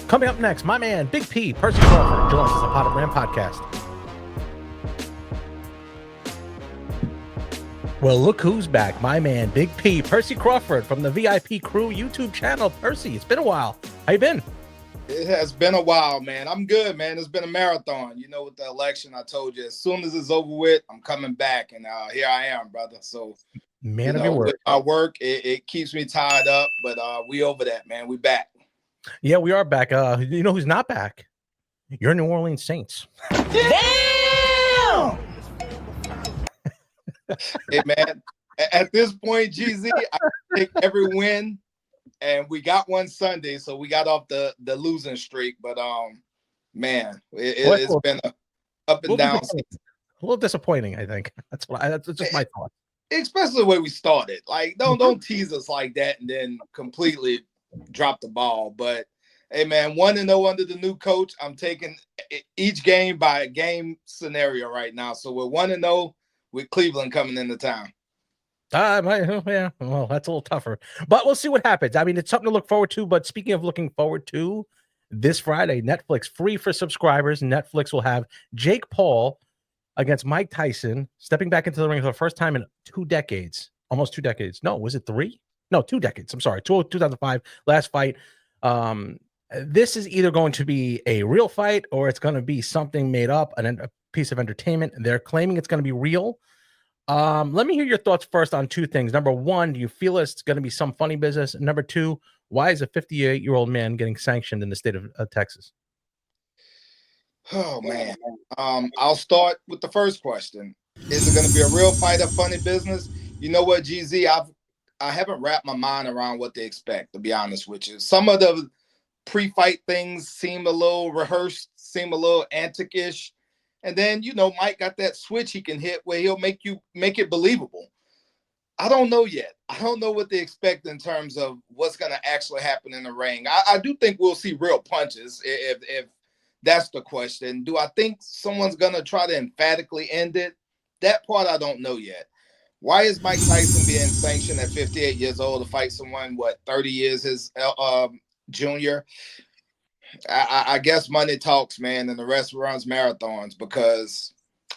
Coming up next, my man, Big P, Percy Crawford, joins the Zapata Brand podcast. Well, look who's back. My man, Big P, Percy Crawford from the VIP Crew YouTube channel. Percy, it's been a while. How you been? It has been a while, man. I'm good, man. It's been a marathon. You know, with the election, I told you, as soon as it's over with, I'm coming back. And here I am, brother. So, Man of your word. with our work, it keeps me tied up. But we over that, man. We back. Yeah, we are back. You know who's not back? Your New Orleans Saints. Damn! Hey, man. At this point, GZ, I take every win. And we got one Sunday, so we got off the losing streak. But man, it's been a up and down. A little disappointing, I think. That's just my thought. Especially the way we started. Like, don't tease us like that and then completely drop the ball. But hey, man, 1-0 under the new coach. I'm taking each game by a game scenario right now. So we're 1-0 with Cleveland coming into town. Yeah, well, that's a little tougher, but we'll see what happens. I mean, it's something to look forward to. But speaking of looking forward to, this Friday, Netflix free for subscribers. Netflix will have Jake Paul against Mike Tyson, stepping back into the ring for the first time in 2 decades, almost 2 decades. No, was it 3? No, 2 decades. I'm sorry, 2005, last fight. This is either going to be a real fight or it's going to be something made up, a piece of entertainment. They're claiming it's going to be real. Let me hear your thoughts first on 2 things. Number 1, do you feel it's going to be some funny business? Number 2, why is a 58-year-old man getting sanctioned in the state of Texas? Oh, man. I'll start with the first question. Is it going to be a real fight or funny business? You know what, GZ? I haven't wrapped my mind around what they expect, to be honest with you. Some of the pre-fight things seem a little rehearsed, seem a little antic-ish. And then, Mike got that switch he can hit where he'll make it believable. I don't know yet. I don't know what they expect in terms of what's going to actually happen in the ring. I do think we'll see real punches if that's the question. Do I think someone's going to try to emphatically end it? That part I don't know yet. Why is Mike Tyson being sanctioned at 58 years old to fight someone, 30 years his junior? I guess money talks, man, and the rest runs marathons, because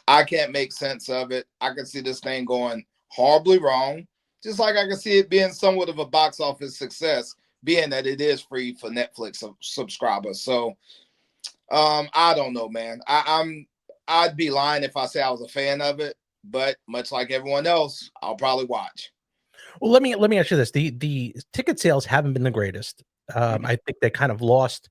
I can't make sense of it. I can see this thing going horribly wrong, just like I can see it being somewhat of a box office success, being that it is free for Netflix subscribers. So I don't know, man. I'd be lying if I say I was a fan of it, but much like everyone else, I'll probably watch. Well, let me ask you this: the ticket sales haven't been the greatest. I think they kind of lost.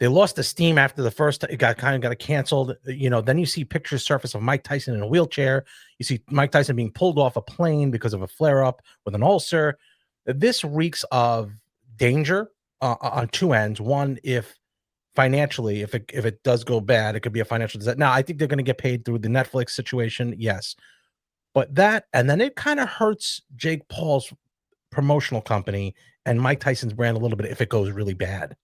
They lost the steam after the first. It got canceled. Then you see pictures surface of Mike Tyson in a wheelchair. You see Mike Tyson being pulled off a plane because of a flare-up with an ulcer. This reeks of danger on 2 ends. One, if financially, if it does go bad, it could be a financial disaster. Now, I think they're going to get paid through the Netflix situation, yes. But that, and then it kind of hurts Jake Paul's promotional company and Mike Tyson's brand a little bit if it goes really bad.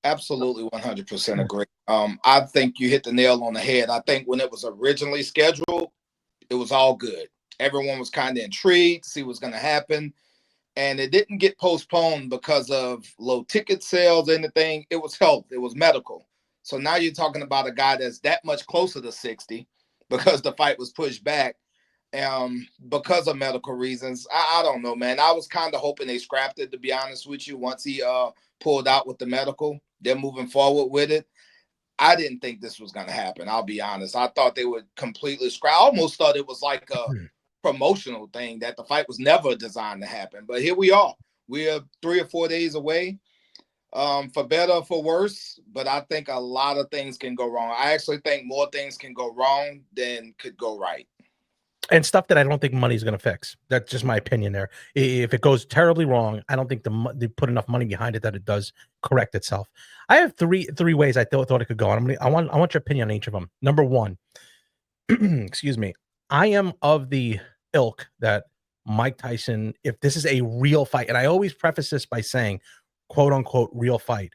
Absolutely, 100% agree. I think you hit the nail on the head. I think when it was originally scheduled, it was all good. Everyone was kind of intrigued to see what's going to happen. And it didn't get postponed because of low ticket sales or anything. It was health. It was medical. So now you're talking about a guy that's that much closer to 60 because the fight was pushed back because of medical reasons. I don't know, man. I was kind of hoping they scrapped it, to be honest with you, once he pulled out with the medical. They're moving forward with it. I didn't think this was going to happen. I'll be honest. I thought they would completely scrap. I almost thought it was like a promotional thing, that the fight was never designed to happen. But here we are. We are 3 or 4 days away, for better or for worse. But I think a lot of things can go wrong. I actually think more things can go wrong than could go right. And stuff that I don't think money's going to fix. That's just my opinion there. If it goes terribly wrong, I don't think they put enough money behind it that it does correct itself. I have three ways I thought it could go. And I want your opinion on each of them. Number 1, excuse me. I am of the ilk that Mike Tyson, if this is a real fight, and I always preface this by saying, quote unquote, real fight.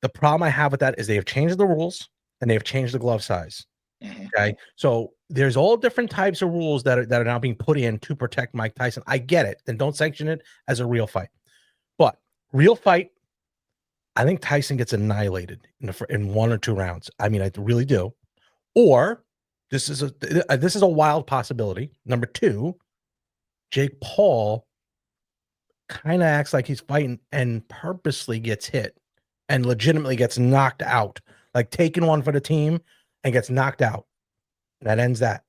The problem I have with that is they have changed the rules and they have changed the glove size. Okay, so there's all different types of rules that are now being put in to protect Mike Tyson. I get it. Then don't sanction it as a real fight. But real fight, I think Tyson gets annihilated in 1 or 2 rounds. I mean, I really do. Or this is a wild possibility. Number 2, Jake Paul kind of acts like he's fighting and purposely gets hit and legitimately gets knocked out, like taking one for the team and gets knocked out. That ends that.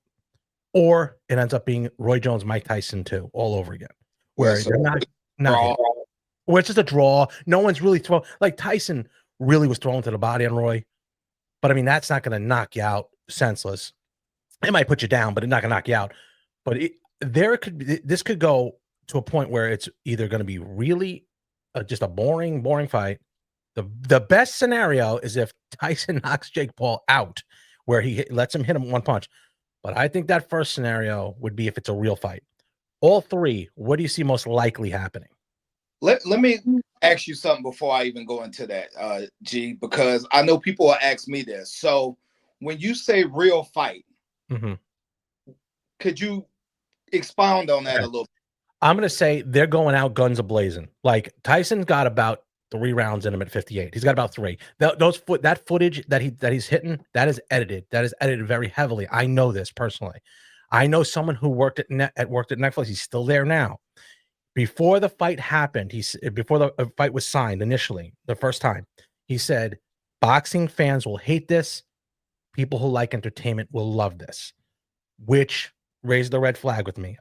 Or it ends up being Roy Jones, Mike Tyson 2 all over again, where they're not or it's just a draw. No one's really throwing, like Tyson really was thrown to the body on Roy, but I mean that's not going to knock you out senseless. It might put you down, but it's not going to knock you out. But this could go to a point where it's either going to be really just a boring fight. The best scenario is if Tyson knocks Jake Paul out, where he lets him hit him one punch. But I think that first scenario would be if it's a real fight. All 3, what do you see most likely happening? Let me ask you something before I even go into that, G, because I know people will ask me this. So when you say real fight, could you expound on that a little bit? I'm going to say they're going out guns a-blazing. Like Tyson's got about 3 rounds in him at 58. He's got about 3. That footage that he's hitting, that is edited. That is edited very heavily. I know this personally. I know someone who worked at Netflix. He's still there now. Before the fight happened, before the fight was signed initially, the first time, he said, boxing fans will hate this. People who like entertainment will love this, which raised the red flag with me.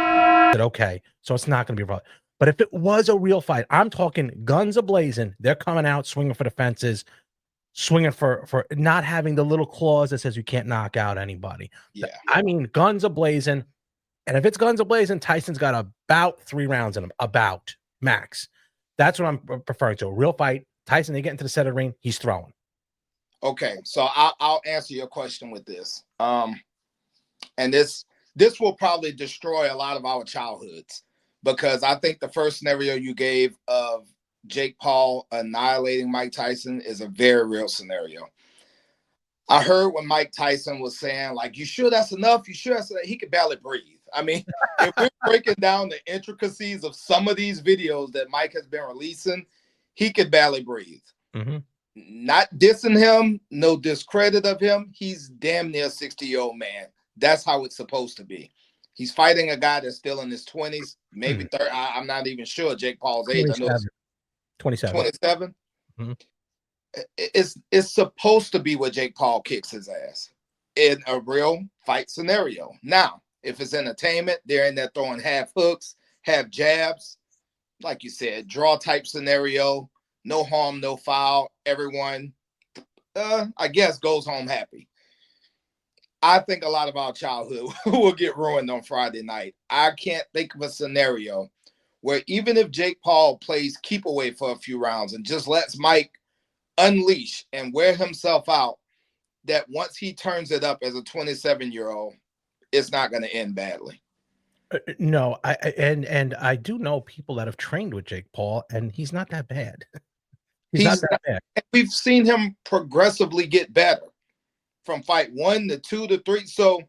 I said, okay, so it's not going to be a problem. But if it was a real fight, I'm talking guns a-blazing. They're coming out swinging for the fences, swinging for not having the little clause that says you can't knock out anybody. Yeah. I mean, guns a-blazing. And if it's guns a-blazing, Tyson's got about 3 rounds in him, about max. That's what I'm preferring to. A real fight. Tyson, they get into the center ring, he's throwing. Okay, so I'll answer your question with this. And this will probably destroy a lot of our childhoods, because I think the first scenario you gave of Jake Paul annihilating Mike Tyson is a very real scenario. I heard when Mike Tyson was saying, like, you sure that's enough? You sure that's enough? He could barely breathe. I mean, if we're breaking down the intricacies of some of these videos that Mike has been releasing, he could barely breathe. Not dissing him, no discredit of him. He's damn near a 60-year-old man. That's how it's supposed to be. He's fighting a guy that's still in his 20s, maybe 30. I'm not even sure Jake Paul's age. 27. I know 27. 27. It's supposed to be where Jake Paul kicks his ass in a real fight scenario. Now, if it's entertainment, they're in there throwing half hooks, half jabs, like you said, draw type scenario, no harm, no foul. Everyone, I guess, goes home happy. I think a lot of our childhood will get ruined on Friday night. I can't think of a scenario where even if Jake Paul plays keep away for a few rounds and just lets Mike unleash and wear himself out, that once he turns it up as a 27-year-old, it's not going to end badly. No, I do know people that have trained with Jake Paul, and he's not that bad. He's not that bad. We've seen him progressively get better from fight 1 to 2 to 3. So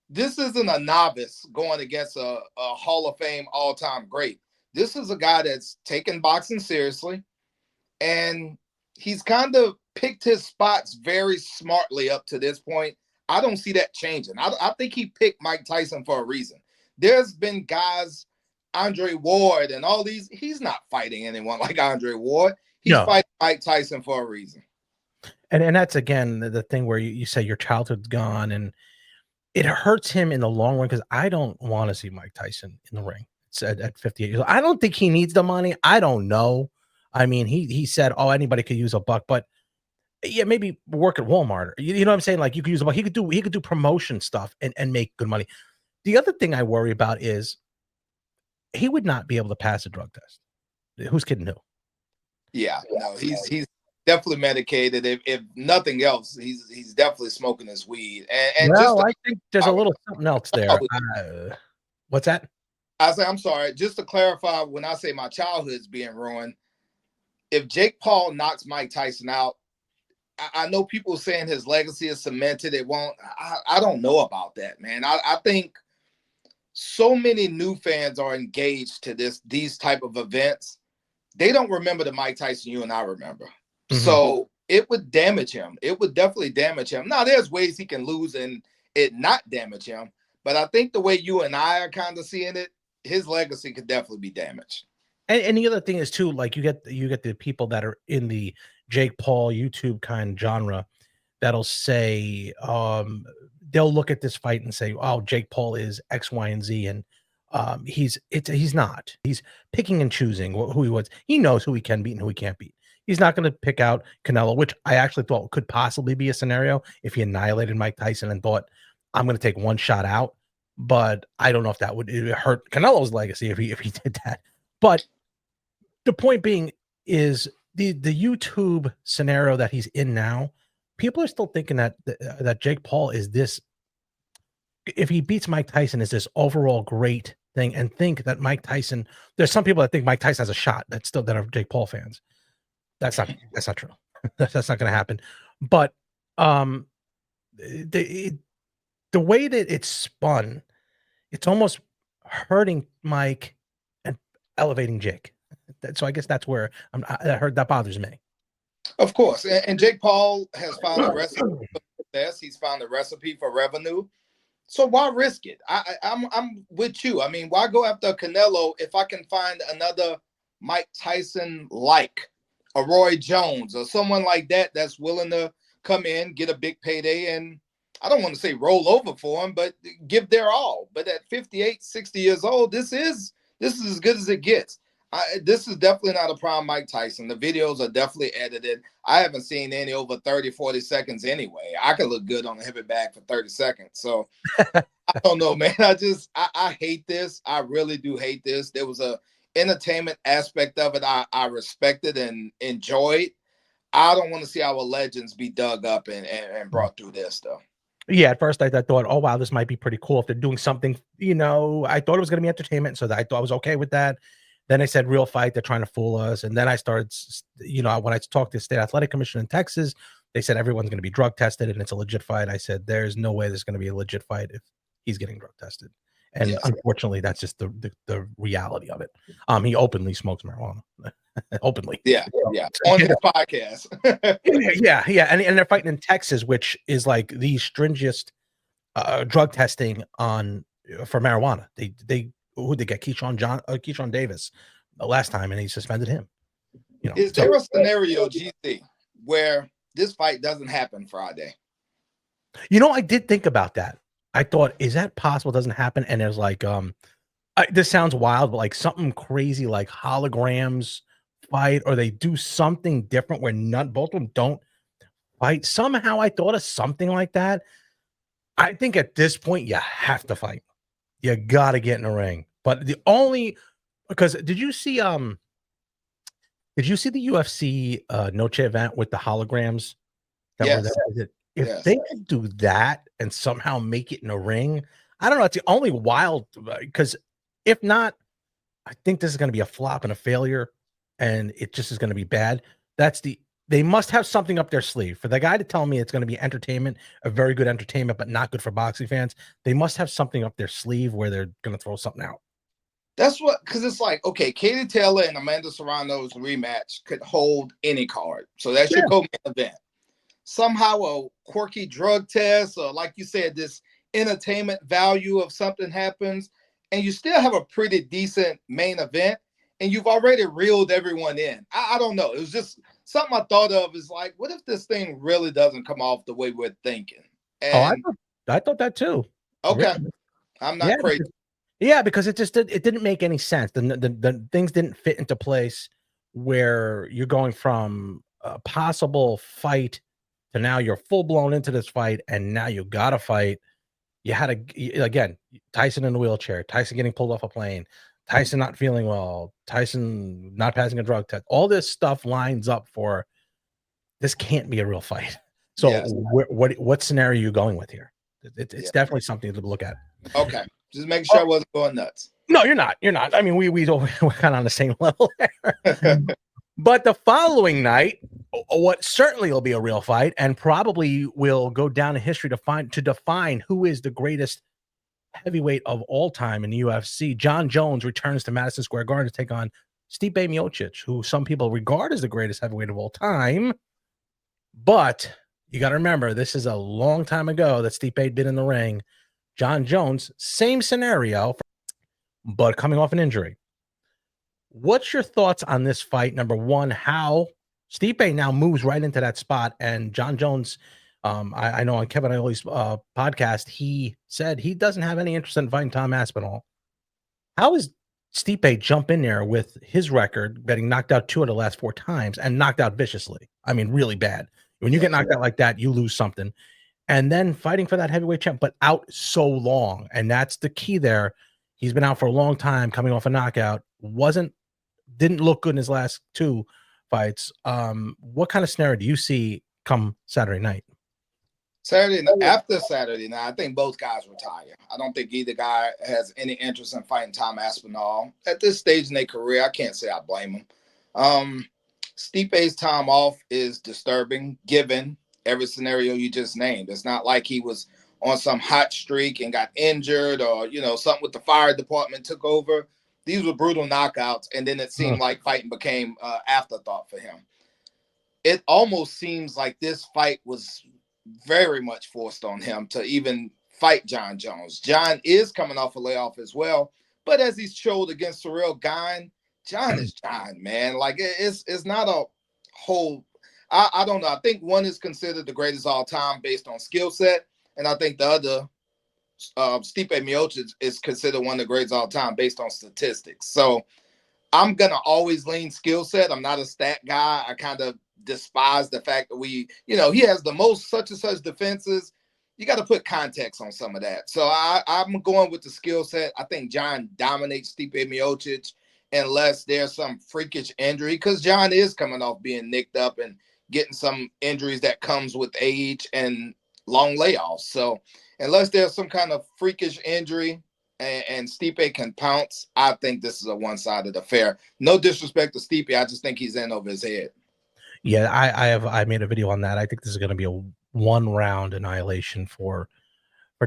this isn't a novice going against a Hall of Fame all-time great. This is a guy that's taken boxing seriously, and he's kind of picked his spots very smartly up to this point. I don't see that changing. I think he picked Mike Tyson for a reason. There's been guys, Andre Ward and all these, he's not fighting anyone like Andre Ward. He's fighting Mike Tyson for a reason. And that's, again, the thing where you say your childhood's gone, and it hurts him in the long run, because I don't want to see Mike Tyson in the ring. It's at 58 years old. I don't think he needs the money. I don't know. I mean, he said, oh, anybody could use a buck, but yeah, maybe work at Walmart. You know what I'm saying? Like, you could use a buck. He could do promotion stuff and make good money. The other thing I worry about is he would not be able to pass a drug test. Who's kidding who? Yeah, no, he's definitely medicated. If nothing else, he's definitely smoking his weed. And well, I think there's a little something else there. What's that? I'm sorry. Just to clarify, when I say my childhood's being ruined, if Jake Paul knocks Mike Tyson out, I know people saying his legacy is cemented. It won't. I don't know about that, man. I think so many new fans are engaged to these type of events. They don't remember the Mike Tyson you and I remember. Mm-hmm. So it would damage him. It would definitely damage him. Now, there's ways he can lose and it not damage him. But I think the way you and I are kind of seeing it, his legacy could definitely be damaged. And the other thing is too, like you get the people that are in the Jake Paul YouTube kind of genre that'll say, they'll look at this fight and say, "Oh, Jake Paul is X, Y, and Z," and he's not. He's picking and choosing who he wants. He knows who he can beat and who he can't beat. He's not going to pick out Canelo, which I actually thought could possibly be a scenario if he annihilated Mike Tyson and thought, "I'm going to take one shot out." But I don't know if that would hurt Canelo's legacy if he did that. But the point being is the YouTube scenario that he's in now, people are still thinking that Jake Paul is this, if he beats Mike Tyson, is this overall great thing, and think that Mike Tyson, there's some people that think Mike Tyson has a shot that are Jake Paul fans. That's not true. That's not going to happen. But the way that it's spun, it's almost hurting Mike and elevating Jake. So I guess that's where that bothers me. Of course, and Jake Paul has found a recipe for success. He's found a recipe for revenue. So why risk it? I'm with you. I mean, why go after Canelo if I can find another Mike Tyson like a Roy Jones or someone like that that's willing to come in, get a big payday, and I don't want to say roll over for him, but give their all. But at 58, 60 years old, this is as good as it gets. This is definitely not a problem, Mike Tyson. The videos are definitely edited. I haven't seen any over 30, 40 seconds anyway. I could look good on a heavy bag for 30 seconds. So I don't know, man. I hate this. I really do hate this. There was a entertainment aspect of it I respected and enjoyed. I don't want to see our legends be dug up and brought through this stuff. Yeah, at first I thought, oh, wow, this might be pretty cool if they're doing something, I thought it was going to be entertainment, so that I thought I was okay with that. Then they said real fight, they're trying to fool us. And then I started, when I talked to the State Athletic Commission in Texas, they said everyone's going to be drug tested and it's a legit fight. I said, there's no way there's going to be a legit fight if he's getting drug tested. And yes, unfortunately, that's just the reality of it. He openly smokes marijuana. Openly. Yeah. On his podcast. yeah. And they're fighting in Texas, which is like the stringent drug testing for marijuana. Who they get? Keyshawn Davis the last time, and he suspended him. Is there a scenario, GC, where this fight doesn't happen Friday? I did think about that. I thought, is that possible? It doesn't happen, and there's like, this sounds wild, but like something crazy, like holograms fight, or they do something different where both of them don't fight. Somehow, I thought of something like that. I think at this point, you have to fight. You got to get in the ring. But because did you see the UFC Noche event with the holograms? Yes. If they could do that and somehow make it in a ring, I don't know. It's the only wild, because if not, I think this is going to be a flop and a failure, and it just is going to be bad. They must have something up their sleeve. For the guy to tell me it's going to be entertainment, a very good entertainment, but not good for boxing fans, they must have something up their sleeve where they're going to throw something out. That's because it's like, okay, Katie Taylor and Amanda Serrano's rematch could hold any card. So that's your co-main event. Somehow a quirky drug test, or like you said, this entertainment value of something happens, and you still have a pretty decent main event, and you've already reeled everyone in. I don't know. It was just something I thought of, is like, what if this thing really doesn't come off the way we're thinking? And I thought that too. Okay. Really? I'm not crazy. Because it didn't make any sense. The things didn't fit into place where you're going from a possible fight to now you're full blown into this fight, and now you got to fight. You had again, Tyson in the wheelchair, Tyson getting pulled off a plane, Tyson not feeling well, Tyson not passing a drug test. All this stuff lines up for this can't be a real fight. So what scenario are you going with here? It's definitely something to look at. Okay. Just making sure I wasn't going nuts. No, you're not. You're not. I mean, we're kind of on the same level there. But the following night, what certainly will be a real fight, and probably will go down in history to define who is the greatest heavyweight of all time in the UFC. John Jones returns to Madison Square Garden to take on Stipe Miocic, who some people regard as the greatest heavyweight of all time. But you got to remember, this is a long time ago that Stipe had been in the ring. John Jones, same scenario, but coming off an injury. What's your thoughts on this fight? Number one, how Stipe now moves right into that spot, and John Jones, I know on Kevin Ioli's podcast, he said he doesn't have any interest in fighting Tom Aspinall. How is Stipe jump in there with his record, getting knocked out 2 of the last 4 times and knocked out viciously? I mean, really bad. When you get knocked out like that, you lose something. And then fighting for that heavyweight champ, but out so long. And that's the key there. He's been out for a long time, coming off a knockout. Didn't look good in his last 2 fights. What kind of scenario do you see come Saturday night? After Saturday night, I think both guys retire. I don't think either guy has any interest in fighting Tom Aspinall. At this stage in their career, I can't say I blame them. Stipe's time off is disturbing, given every scenario you just named. It's not like he was on some hot streak and got injured, or something with the fire department took over. These were brutal knockouts, and then it seemed like fighting became afterthought for him. It almost seems like this fight was very much forced on him to even fight John Jones. John is coming off a layoff as well, but as he's showed against Cyril Gane, John is John, man. Like, it's not a whole. I don't know. I think one is considered the greatest all time based on skill set, and I think the other, Stipe Miocic, is considered one of the greatest all time based on statistics. So I'm gonna always lean skill set. I'm not a stat guy. I kind of despise the fact that he has the most such and such defenses. You got to put context on some of that. So I'm going with the skill set. I think John dominates Stipe Miocic unless there's some freakish injury, because John is coming off being nicked up and getting some injuries that comes with age and long layoffs. So unless there's some kind of freakish injury and Stipe can pounce, I think this is a one-sided affair. No disrespect to Stipe. I just think he's in over his head. Yeah, I made a video on that. I think this is going to be a 1-round annihilation for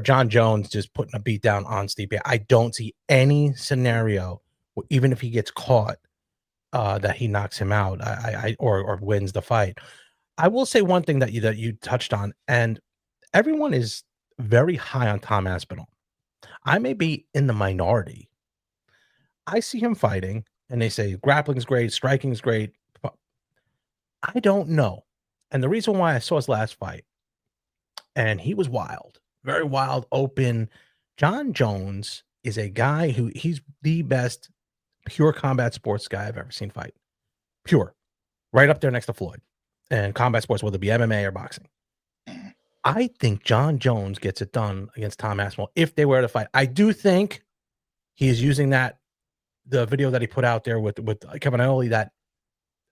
John Jones, just putting a beat down on Stipe. I don't see any scenario, even if he gets caught, that he knocks him out, or wins the fight. I will say one thing that you touched on, and everyone is very high on Tom Aspinall. I may be in the minority. I see him fighting, and they say grappling is great, striking is great. I don't know. And the reason why I saw his last fight, and he was wild, very wild, open. John Jones is a guy he's the best pure combat sports guy I've ever seen fight. Pure. Right up there next to Floyd. And combat sports, whether it be MMA or boxing. I think John Jones gets it done against Tom Aspinall if they were to fight. I do think he is using the video that he put out there with Kevin Ioli, that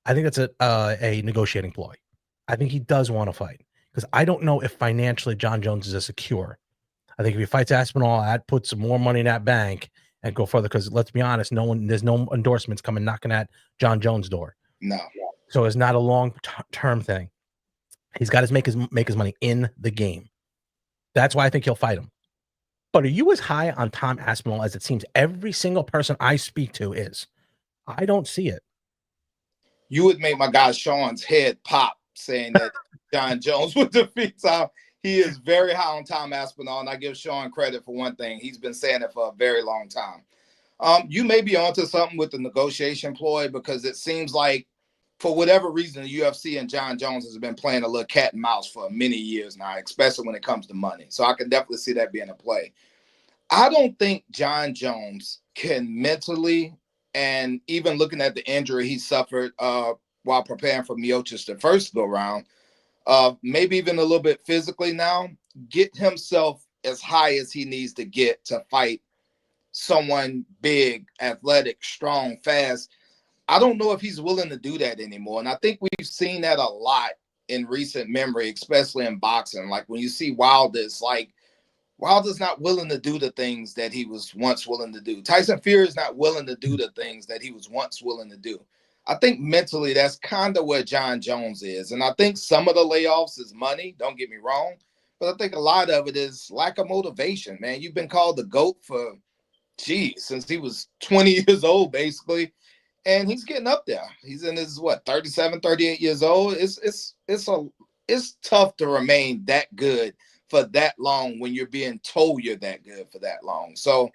I think that's a negotiating ploy. I think he does want to fight, because I don't know if financially John Jones is as secure. I think if he fights Aspinall, that puts some more money in that bank and go further, because let's be honest, there's no endorsements coming knocking at John Jones' door. No. So it's not a long-term thing. He's got to make his money in the game. That's why I think he'll fight him. But are you as high on Tom Aspinall as it seems every single person I speak to is? I don't see it. You would make my guy Sean's head pop saying that John Jones would defeat Tom. He is very high on Tom Aspinall, and I give Sean credit for one thing. He's been saying it for a very long time. You may be onto something with the negotiation ploy, because it seems like, for whatever reason, the UFC and John Jones has been playing a little cat and mouse for many years now, especially when it comes to money. So I can definitely see that being a play. I don't think John Jones can mentally, and even looking at the injury he suffered while preparing for Miocic the first go round, maybe even a little bit physically now, get himself as high as he needs to get to fight someone big, athletic, strong, fast. I don't know if he's willing to do that anymore. And I think we've seen that a lot in recent memory, especially in boxing. Like when you see Wilder's not willing to do the things that he was once willing to do. Tyson Fury is not willing to do the things that he was once willing to do. I think mentally that's kind of where John Jones is. And I think some of the layoffs is money, don't get me wrong, But I think a lot of it is lack of motivation, man. You've been called the GOAT for, since he was 20 years old, basically. And he's getting up there. He's in his, 37, 38 years old. It's tough to remain that good for that long when you're being told you're that good for that long. So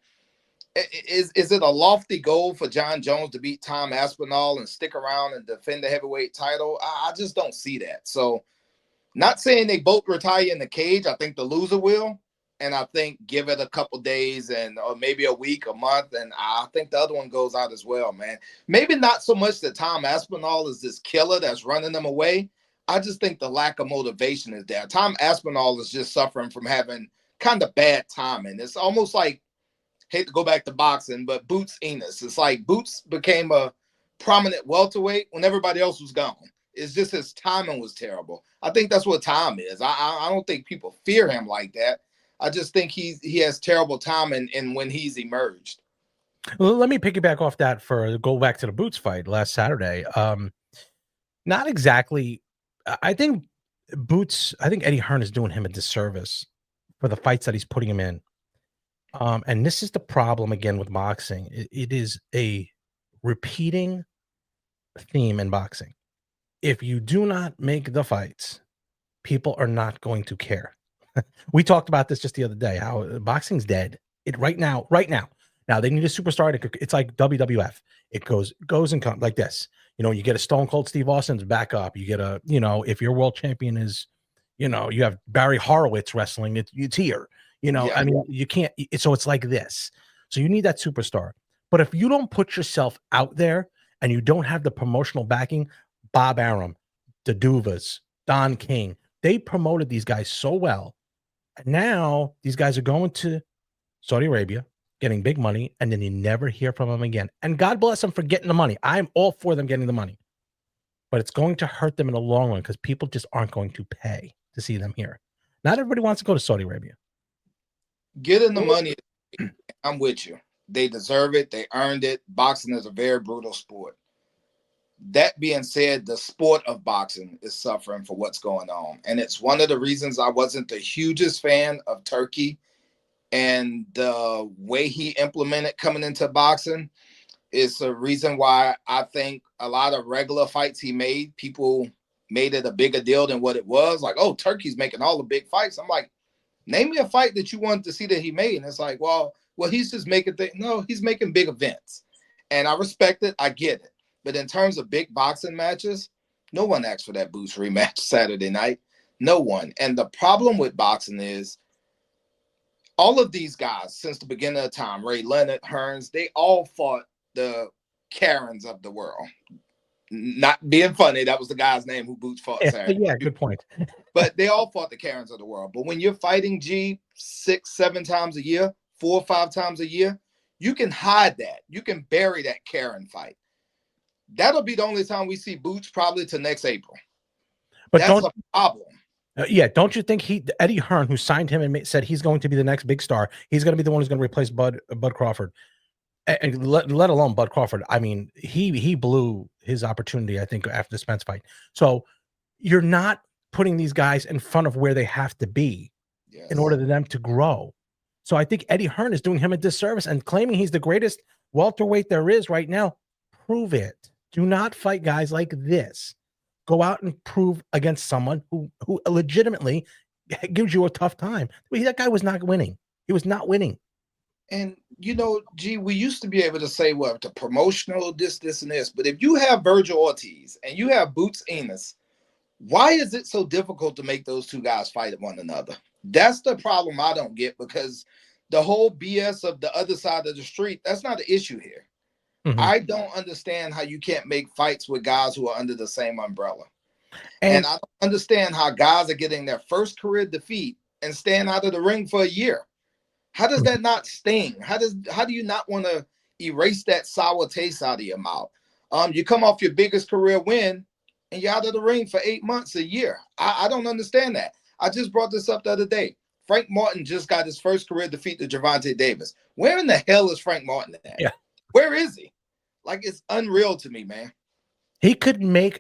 is it a lofty goal for John Jones to beat Tom Aspinall and stick around and defend the heavyweight title? I just don't see that. So not saying they both retire in the cage. I think the loser will. And I think give it a couple days and or maybe a week, a month, and I think the other one goes out as well, man. Maybe not so much that Tom Aspinall is this killer that's running them away. I just think the lack of motivation is there. Tom Aspinall is just suffering from having kind of bad timing. It's almost like, hate to go back to boxing, but Boots Enos. It's like Boots became a prominent welterweight when everybody else was gone. It's just his timing was terrible. I think that's what Tom is. I don't think people fear him like that. I just think he has terrible timing and when he's emerged. Well, let me piggyback off that go back to the Boots fight last Saturday. Not exactly. I think Eddie Hearn is doing him a disservice for the fights that he's putting him in. And this is the problem again with boxing. It is a repeating theme in boxing. If you do not make the fights, people are not going to care. We talked about this just the other day, how boxing's dead. Right now. Now they need a superstar. It's like WWF. It goes and comes like this. You get a Stone Cold Steve Austin's back up. You get if your world champion is, you have Barry Horowitz wrestling. It's here. Yeah. I mean, you can't. So it's like this. So you need that superstar. But if you don't put yourself out there and you don't have the promotional backing, Bob Arum, the Duvas, Don King, they promoted these guys so well. Now these guys are going to Saudi Arabia, getting big money, and then you never hear from them again. And God bless them for getting the money. I'm all for them getting the money. But it's going to hurt them in the long run because people just aren't going to pay to see them here. Not everybody wants to go to Saudi Arabia. Getting the money, I'm with you. They deserve it. They earned it. Boxing is a very brutal sport. That being said, the sport of boxing is suffering for what's going on. And it's one of the reasons I wasn't the hugest fan of Turkey and the way he implemented coming into boxing. Is a reason why I think a lot of regular fights he made, people made it a bigger deal than what it was. Like, oh, Turkey's making all the big fights. I'm like, name me a fight that you wanted to see that he made. And it's like, well, he's just making things. No, he's making big events. And I respect it. I get it. But in terms of big boxing matches, no one asked for that Boots rematch Saturday night. No one. And the problem with boxing is all of these guys, since the beginning of time, Ray Leonard, Hearns, they all fought the Karens of the world. Not being funny, that was the guy's name who Boots fought Saturday. Yeah, good point. But they all fought the Karens of the world. But when you're fighting 6, 7 times a year, 4 or 5 times a year, you can hide that. You can bury that Karen fight. That'll be the only time we see Boots probably to next April. But that's a problem. Don't you think Eddie Hearn, who signed him and said he's going to be the next big star, he's going to be the one who's going to replace Bud Crawford, and let alone Bud Crawford. I mean, he blew his opportunity, I think, after the Spence fight. So you're not putting these guys in front of where they have to be in order for them to grow. So I think Eddie Hearn is doing him a disservice and claiming he's the greatest welterweight there is right now. Prove it. Do not fight guys like this. Go out and prove against someone who legitimately gives you a tough time. That guy was not winning. He was not winning. And, we used to be able to say, well, the promotional, this, and this. But if you have Virgil Ortiz and you have Boots Enos, why is it so difficult to make those two guys fight one another? That's the problem I don't get, because the whole BS of the other side of the street, that's not the issue here. Mm-hmm. I don't understand how you can't make fights with guys who are under the same umbrella. And I don't understand how guys are getting their first career defeat and staying out of the ring for a year. How does that not sting? How do you not want to erase that sour taste out of your mouth? You come off your biggest career win and you're out of the ring for 8 months, a year. I don't understand that. I just brought this up the other day. Frank Martin just got his first career defeat to Gervonta Davis. Where in the hell is Frank Martin at? Yeah. Where is he? Like, it's unreal to me, man.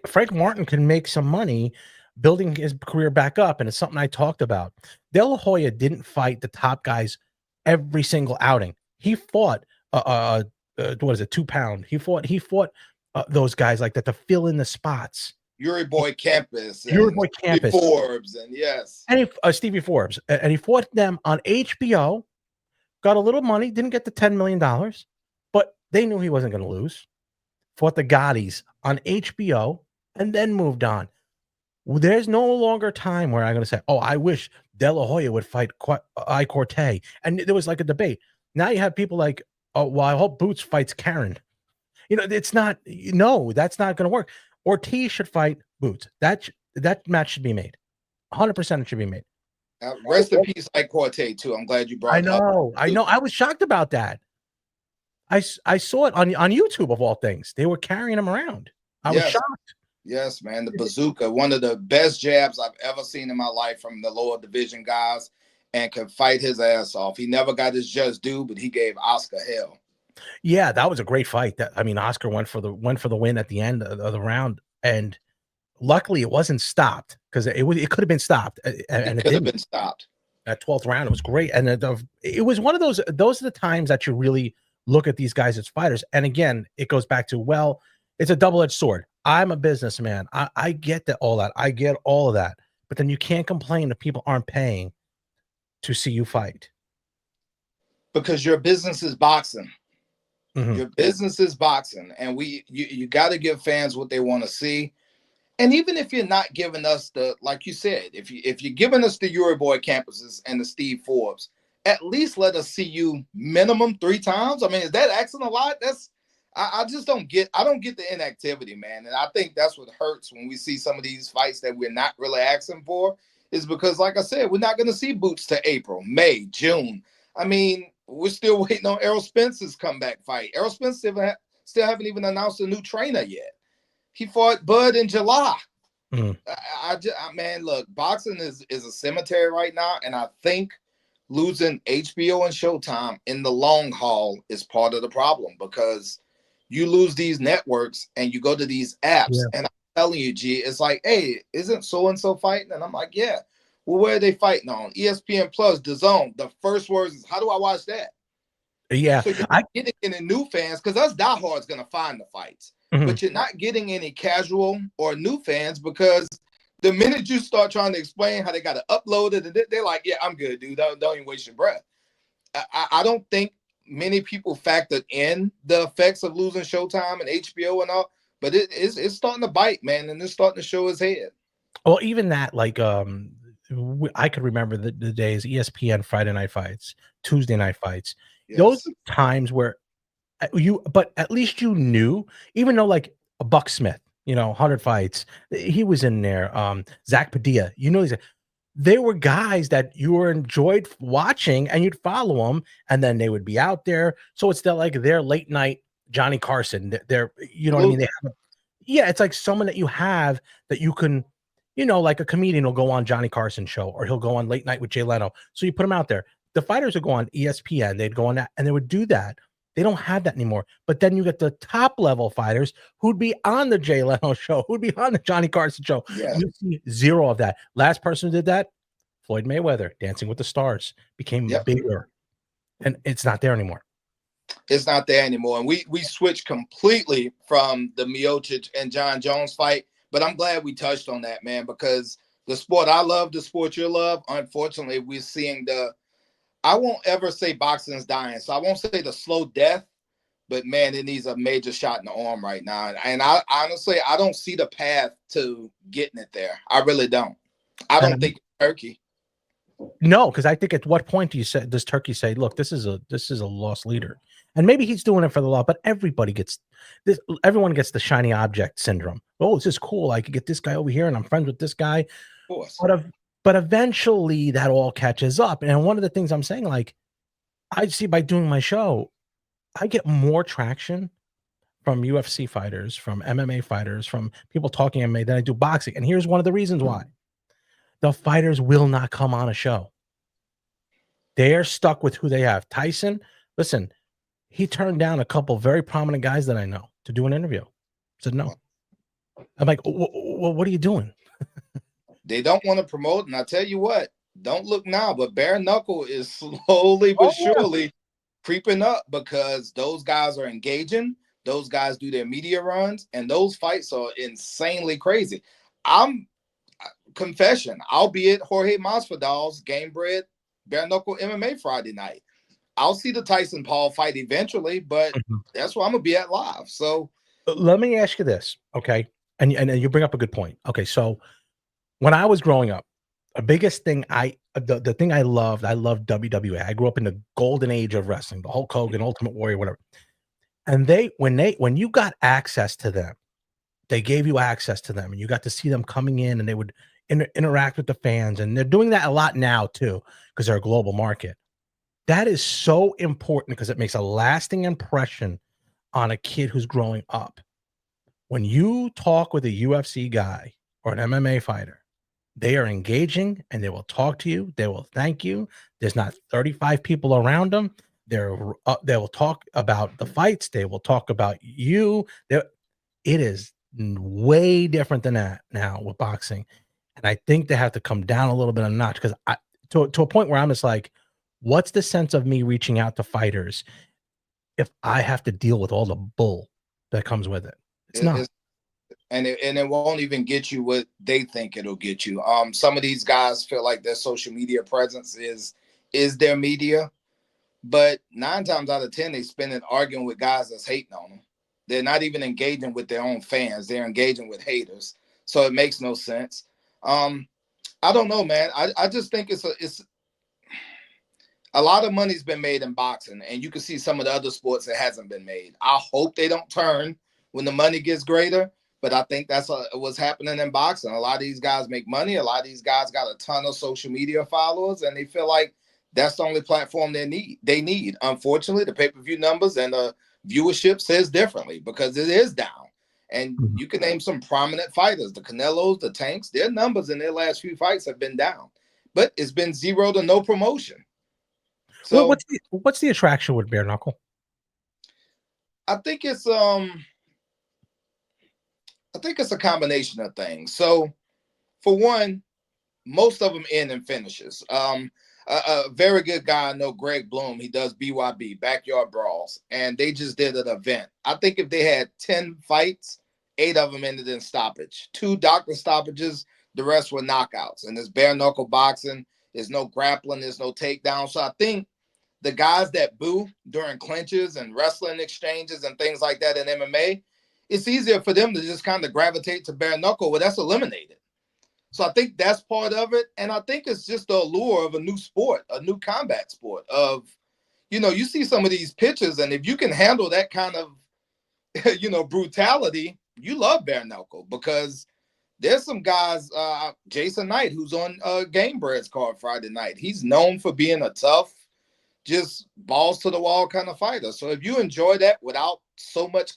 Frank Martin could make some money building his career back up, and it's something I talked about. De La Hoya didn't fight the top guys every single outing. He fought what is it, 2 pound? He fought those guys like that to fill in the spots. Yuri Boy Campus Yuri and Boy Campus, Forbes, and yes, and Stevie Forbes, and he fought them on HBO. Got a little money, didn't get the $10 million, but they knew he wasn't going to lose. Fought the Gottis on HBO, and then moved on. There's no longer time where I'm going to say, "Oh, I wish De La Hoya would fight I Corte," and there was like a debate. Now you have people like, "Oh, well, I hope Boots fights Karen." It's not. No, that's not going to work. Ortiz should fight Boots. That match should be made. 100% it should be made. Rest in peace, Ike Corte, too. I'm glad you brought it up. I know. I was shocked about that. I saw it on YouTube, of all things. They were carrying him around. I was shocked. Yes, man. The bazooka, one of the best jabs I've ever seen in my life from the lower division guys, and could fight his ass off. He never got his just due, but he gave Oscar hell. Yeah, that was a great fight. Oscar went for the win at the end of the round, and luckily it wasn't stopped, because it could have been stopped, and it could have been stopped. That 12th round, it was great, and it was one of those. Those are the times that you really look at these guys as fighters. And again, it goes back to, well, it's a double-edged sword. I'm a businessman. I get all that. I get all of that, but then you can't complain if people aren't paying to see you fight, because your business is boxing. Mm-hmm. Your business is boxing, and you got to give fans what they want to see. And even if you're not giving us the, like you said, if you're giving us the Yuri Boy Campuses and the Steve Forbes, at least let us see you minimum 3 times. I mean, is that asking a lot? I just don't get the inactivity, man. And I think that's what hurts when we see some of these fights that we're not really asking for, is because, like I said, we're not going to see Boots to April, May, June. I mean, we're still waiting on Errol Spence's comeback fight. Errol Spence still haven't even announced a new trainer yet. He fought Bud in July. Man, look, boxing is a cemetery right now, and I think losing HBO and Showtime in the long haul is part of the problem, because you lose these networks and you go to these apps, and I'm telling you, G, it's like, hey, isn't so-and-so fighting? And I'm like, yeah. Well, where are they fighting on? ESPN Plus, DAZN. The first words is, how do I watch that? Yeah. So you're not getting any new fans, because us diehards going to find the fights. Mm-hmm. But you're not getting any casual or new fans, because the minute you start trying to explain how they got to upload it, they're like, yeah, I'm good, dude. Don't even waste your breath. I don't think many people factored in the effects of losing Showtime and HBO and all, but it's starting to bite, man, and it's starting to show its head. Well, even that, like, I could remember the days, ESPN Friday night fights, Tuesday night fights. Yes. Those times where but at least you knew, even though, like, a Buck Smith, 100 fights, he was in there. Zach Padilla, they were guys that you enjoyed watching, and you'd follow them, and then they would be out there. So it's like their late night Johnny Carson. They're what I mean? They have it's like someone that you have that you can, like a comedian will go on Johnny Carson show, or he'll go on Late Night with Jay Leno. So you put them out there. The fighters would go on ESPN. They'd go on that, and they would do that. They don't have that anymore. But then you get the top level fighters who'd be on the Jay Leno show, who'd be on the Johnny Carson show. Yeah. You see zero of that. Last person who did that, Floyd Mayweather, Dancing with the Stars, became bigger, and it's not there anymore. It's not there anymore. And we switched completely from the Miocic and John Jones fight. But I'm glad we touched on that, man, because the sport I love, the sport you love, unfortunately, we're seeing I won't ever say boxing's dying. So I won't say the slow death, but man, it needs a major shot in the arm right now. And I honestly, I don't see the path to getting it there. I really don't. I don't think Turkey. No, because I think at what point does Turkey say, look, this is a lost leader? And maybe he's doing it for the law, but everybody gets this. Everyone gets the shiny object syndrome. Oh, this is cool. I could get this guy over here, and I'm friends with this guy. Of course. But eventually that all catches up. And one of the things I'm saying, like, I see by doing my show, I get more traction from UFC fighters, from MMA fighters, from people talking MMA than I do boxing. And here's one of the reasons why. The fighters will not come on a show. They're stuck with who they have. Tyson, listen, he turned down a couple very prominent guys that I know to do an interview. Said no. I'm like, well, what are you doing? They don't want to promote. And I tell you what, don't look now, but bare knuckle is slowly but Oh yeah. surely creeping up because those guys are engaging. Those guys do their media runs, and those fights are insanely crazy. I'm confession, I'll be at Jorge Masvidal's Game Bread Bare Knuckle MMA Friday night. I'll see the Tyson Paul fight eventually, but Mhm. that's where I'm gonna be at live. So Let me ask you this, okay? And you bring up a good point. Okay, so when I was growing up, the biggest thing the thing I loved WWE. I grew up in the golden age of wrestling, the Hulk Hogan, Ultimate Warrior, whatever. And when you got access to them, they gave you access to them, and you got to see them coming in, and they would interact with the fans, and they're doing that a lot now too because they're a global market. That is so important because it makes a lasting impression on a kid who's growing up. When you talk with a UFC guy or an MMA fighter, they are engaging and they will talk to you. They will thank you. There's not 35 people around them. They will talk about the fights. They will talk about you. It is way different than that now with boxing, and I think they have to come down a little bit a notch because I to a point where I'm just like, what's the sense of me reaching out to fighters if I have to deal with all the bull that comes with it? It's not. it's and it won't even get you what they think it'll get you. Some of these guys feel like their social media presence is their media, but 9 times out of 10 they spend it arguing with guys that's hating on them. They're not even engaging with their own fans. They're engaging with haters. So it makes no sense. I don't know, man. I just think it's a lot of money's been made in boxing, and you can see some of the other sports that hasn't been made. I hope they don't turn when the money gets greater, but I think that's what's happening in boxing. A lot of these guys make money. A lot of these guys got a ton of social media followers, and they feel like that's the only platform they need. Unfortunately, the pay-per-view numbers and the viewership says differently because it is down. And Mhm. you can name some prominent fighters, the Canelos, the Tanks. Their numbers in their last few fights have been down, but it's been zero to no promotion. What So what's the attraction with bare knuckle? I think it's I think it's a combination of things. So for one, most of them end in finishes. A very good guy I know, Greg Bloom. He does BYB Backyard Brawls, and they just did an event. I think if they had 10 fights, 8 of them ended in stoppage. 2 doctor stoppages, the rest were knockouts. And this bare knuckle boxing, there's no grappling, there's no takedown. So I think the guys that boo during clinches and wrestling exchanges and things like that in MMA, it's easier for them to just kind of gravitate to bare knuckle where that's eliminated. So I think that's part of it. And I think it's just the allure of a new sport, a new combat sport of, you see some of these pitches, and if you can handle that kind of, brutality, you love bare knuckle because there's some guys, Jason Knight, who's on Game Bread's card Friday night. He's known for being a tough, just balls to the wall kind of fighter. So if you enjoy that without so much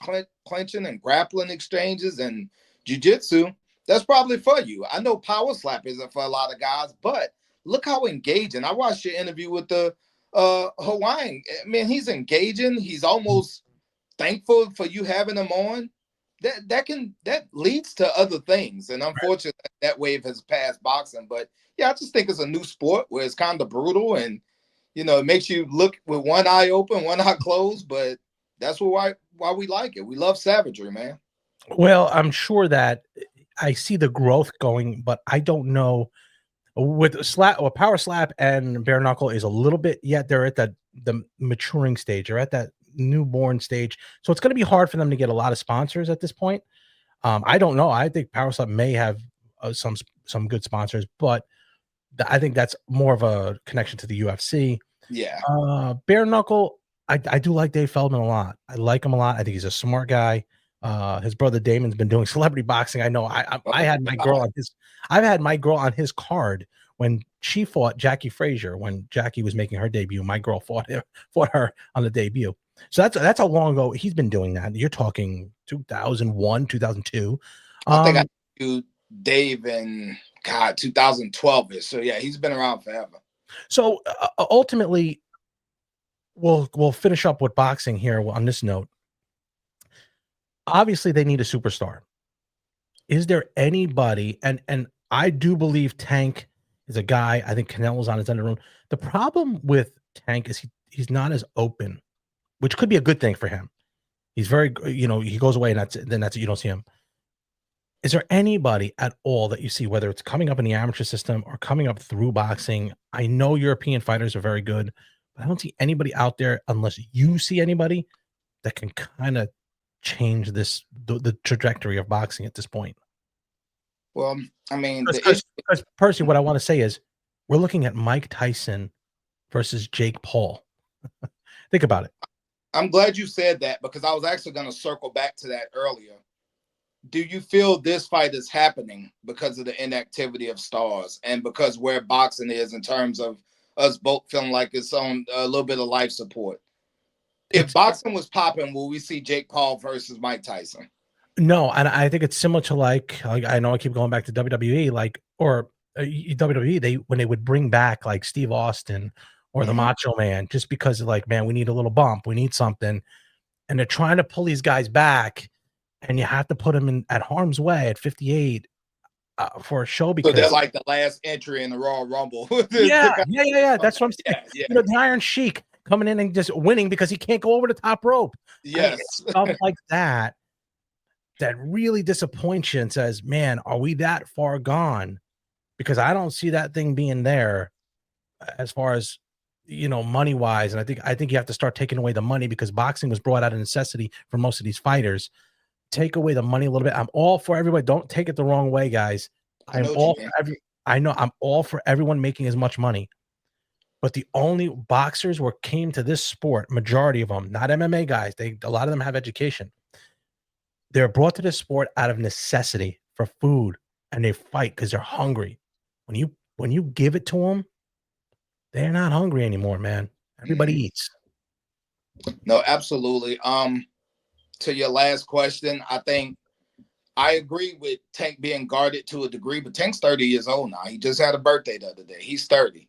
clinching and grappling exchanges and jiu-jitsu, that's probably for you. I know power slap isn't for a lot of guys, but look how engaging. I watched your interview with the Hawaiian. I mean, he's engaging. He's almost thankful for you having him on. That leads to other things. And unfortunately, that wave has passed boxing. But yeah, I just think it's a new sport where it's kind of brutal and it makes you look with one eye open, one eye closed, but that's why we like it. We love savagery, man. Well, I'm sure that I see the growth going, but I don't know with slap or power slap and bare knuckle is a little bit yet they're at the maturing stage. They're at that newborn stage. So it's going to be hard for them to get a lot of sponsors at this point. I don't know. I think power slap may have some good sponsors, but I think that's more of a connection to the UFC. Yeah. Bare knuckle, I do like Dave Feldman a lot. I like him a lot. I think he's a smart guy. His brother Damon's been doing celebrity boxing. I know. I had my girl on his. I've had my girl on his card when she fought Jackie Frazier when Jackie was making her debut. My girl fought her on the debut. So that's how long ago he's been doing that. You're talking 2001, 2002. I think I knew Dave in 2012 ish. So yeah, he's been around forever. So ultimately, we'll finish up with boxing here on this note. Obviously, they need a superstar. Is there anybody? And I do believe Tank is a guy. I think Canelo's on his end of the road. The problem with Tank is he's not as open, which could be a good thing for him. He's very, he goes away and that's it. You don't see him. Is there anybody at all that you see, whether it's coming up in the amateur system or coming up through boxing? I know European fighters are very good, but I don't see anybody out there unless you see anybody that can kind of change the trajectory of boxing at this point. Well, I mean, Because Percy, what I want to say is we're looking at Mike Tyson versus Jake Paul. Think about it. I'm glad you said that because I was actually going to circle back to that earlier. Do you feel this fight is happening because of the inactivity of stars and because where boxing is in terms of us both feeling like it's on a little bit of life support? If boxing was popping, will we see Jake Paul versus Mike Tyson? No, and I think it's similar to like I know I keep going back to WWE, or WWE. When they would bring back like Steve Austin or the Macho Man, just because like, man, we need a little bump, we need something, and they're trying to pull these guys back, and you have to put them in at harm's way at 58 for a show because so they're like the last entry in the Royal Rumble. yeah. That's what I'm saying. Yeah. The Iron Sheik coming in and just winning because he can't go over the top rope. Yes, I mean, stuff like that really disappoints you and says, man, are we that far gone? Because I don't see that thing being there as far as money wise. And I think you have to start taking away the money because boxing was brought out of necessity for most of these fighters. Take away the money a little bit. I'm all for everybody. Don't take it the wrong way, guys. I'm all for everyone making as much money. But the only boxers came to this sport, majority of them, not MMA guys. A lot of them have education. They're brought to this sport out of necessity for food, and they fight because they're hungry. When you give it to them, they're not hungry anymore, man. Everybody eats. No, absolutely. To your last question, I think I agree with Tank being guarded to a degree, but Tank's 30 years old now. He just had a birthday the other day. He's 30.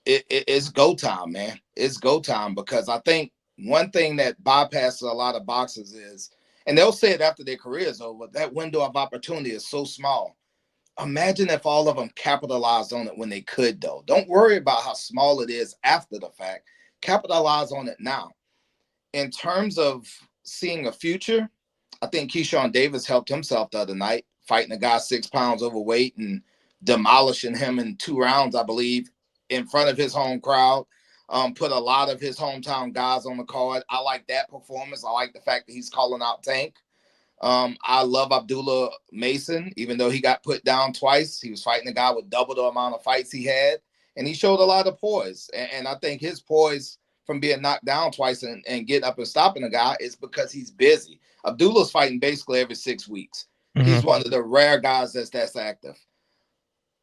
It's go time, man. It's go time because I think one thing that bypasses a lot of boxers is, and they'll say it after their career is over, that window of opportunity is so small. Imagine if all of them capitalized on it when they could, though. Don't worry about how small it is after the fact. Capitalize on it now. In terms of seeing a future, I think Keyshawn Davis helped himself the other night, fighting a guy 6 pounds overweight and demolishing him in 2 rounds, I believe, in front of his home crowd. Put a lot of his hometown guys on the card. I like that performance. I like the fact that he's calling out Tank. I love Abdullah Mason, even though he got put down twice. He was fighting a guy with double the amount of fights he had, and he showed a lot of poise. And I think his poise from being knocked down twice and getting up and stopping a guy is because he's busy. Abdullah's fighting basically every 6 weeks. He's one of the rare guys that's active.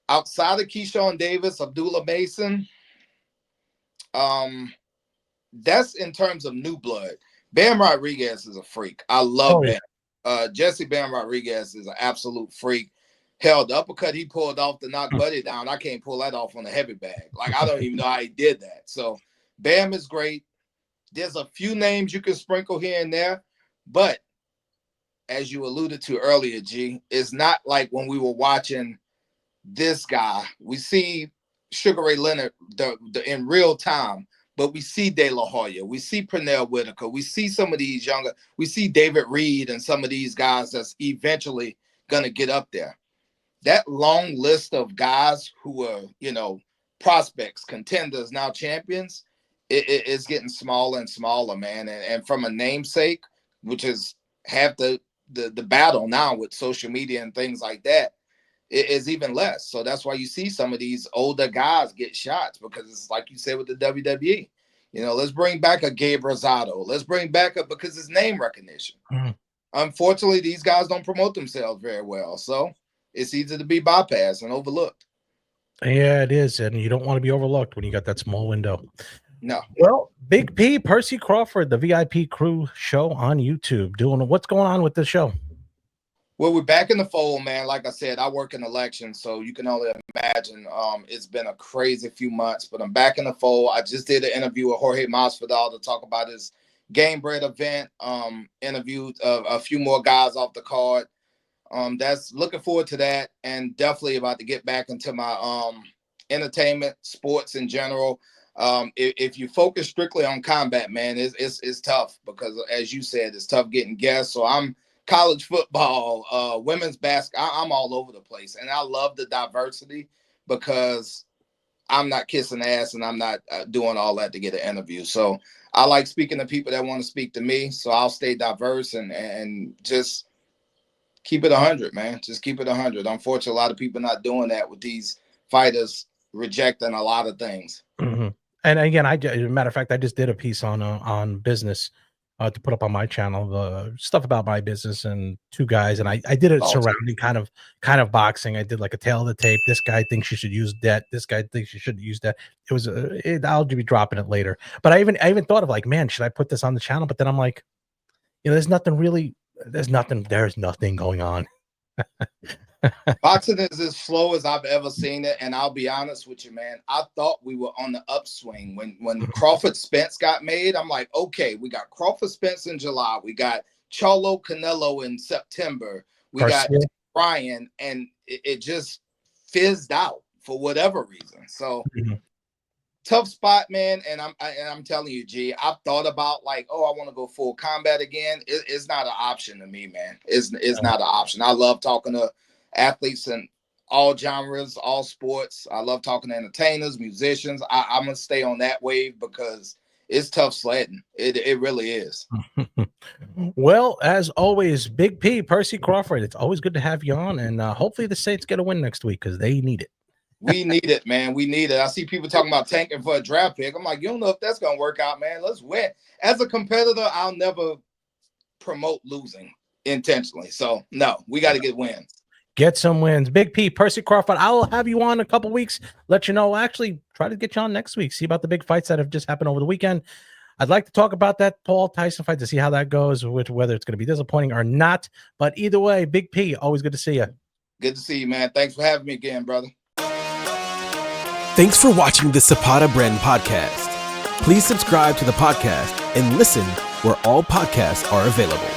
Outside of Keyshawn Davis, Abdullah Mason, that's in terms of new blood. Bam Rodriguez is a freak. I love Bam. Jesse Bam Rodriguez is an absolute freak. Held the uppercut he pulled off to knock Buddy down. I can't pull that off on a heavy bag. Like, I don't even know how he did that. So Bam is great. There's a few names you can sprinkle here and there, but as you alluded to earlier, G, it's not like when we were watching this guy. We see Sugar Ray Leonard in real time, but we see De La Hoya, we see Pernell Whitaker, we see some of these younger, we see David Reed and some of these guys that's eventually going to get up there. That long list of guys who are, prospects, contenders, now champions, it's getting smaller and smaller, man. And from a namesake, which is half the battle now with social media and things like that, it is even less. So that's why you see some of these older guys get shots, because it's like you said with the WWE. Let's bring back a Gabe Rosado. Let's bring back because it's name recognition. Unfortunately, these guys don't promote themselves very well. So it's easy to be bypassed and overlooked. Yeah, it is. And you don't want to be overlooked when you got that small window. No. Well, Big P, Percy Crawford, the VIP crew show on YouTube. What's going on with the show? Well, we're back in the fold, man. Like I said, I work in elections, so you can only imagine. It's been a crazy few months, but I'm back in the fold. I just did an interview with Jorge Masvidal to talk about his Game Bread event. Interviewed a few more guys off the card. That's looking forward to that, and definitely about to get back into my entertainment, sports in general. If you focus strictly on combat, man, it's tough because, as you said, it's tough getting guests. So I'm college football, women's basketball. I'm all over the place, and I love the diversity because I'm not kissing ass and I'm not doing all that to get an interview. So I like speaking to people that want to speak to me. So I'll stay diverse and just keep it 100, man. Just keep it 100. Unfortunately, a lot of people not doing that with these fighters rejecting a lot of things. Mm-hmm. And again, as a matter of fact, I just did a piece on business to put up on my channel, stuff about my business and two guys, and I did it surrounding kind of boxing. I did like a tail of the tape. This guy thinks you should use debt. This guy thinks you shouldn't use debt. It was I'll be dropping it later. But I even thought of like, man, should I put this on the channel? But then I'm like, there's nothing going on. Boxing is as slow as I've ever seen it, and I'll be honest with you, man. I thought we were on the upswing when Crawford Spence got made. I'm like, okay, we got Crawford Spence in July, we got Charlo Canelo in September, we got Ryan, and it just fizzed out for whatever reason. So tough spot, man. And I'm telling you, G, I've thought about like, I want to go full combat again. It's not an option to me, man. It's not an option. I love talking to athletes in all genres, all sports. I love talking to entertainers, musicians. I'm gonna stay on that wave because it's tough sledding. It really is. Well, as always, Big P, Percy Crawford, it's always good to have you on, and hopefully the Saints get a win next week because they need it. We need it, man. We need it. I see people talking about tanking for a draft pick. I'm like, you don't know if that's gonna work out, man. Let's win. As a competitor, I'll never promote losing intentionally. So no, we got to get wins. Get some wins. Big P, Percy Crawford, I'll have you on in a couple weeks. Let you know. Actually, try to get you on next week. See about the big fights that have just happened over the weekend. I'd like to talk about that Paul Tyson fight to see how that goes, whether it's going to be disappointing or not. But either way, Big P, always good to see you. Good to see you, man. Thanks for having me again, brother. Thanks for watching the Zapata Brand podcast. Please subscribe to the podcast and listen where all podcasts are available.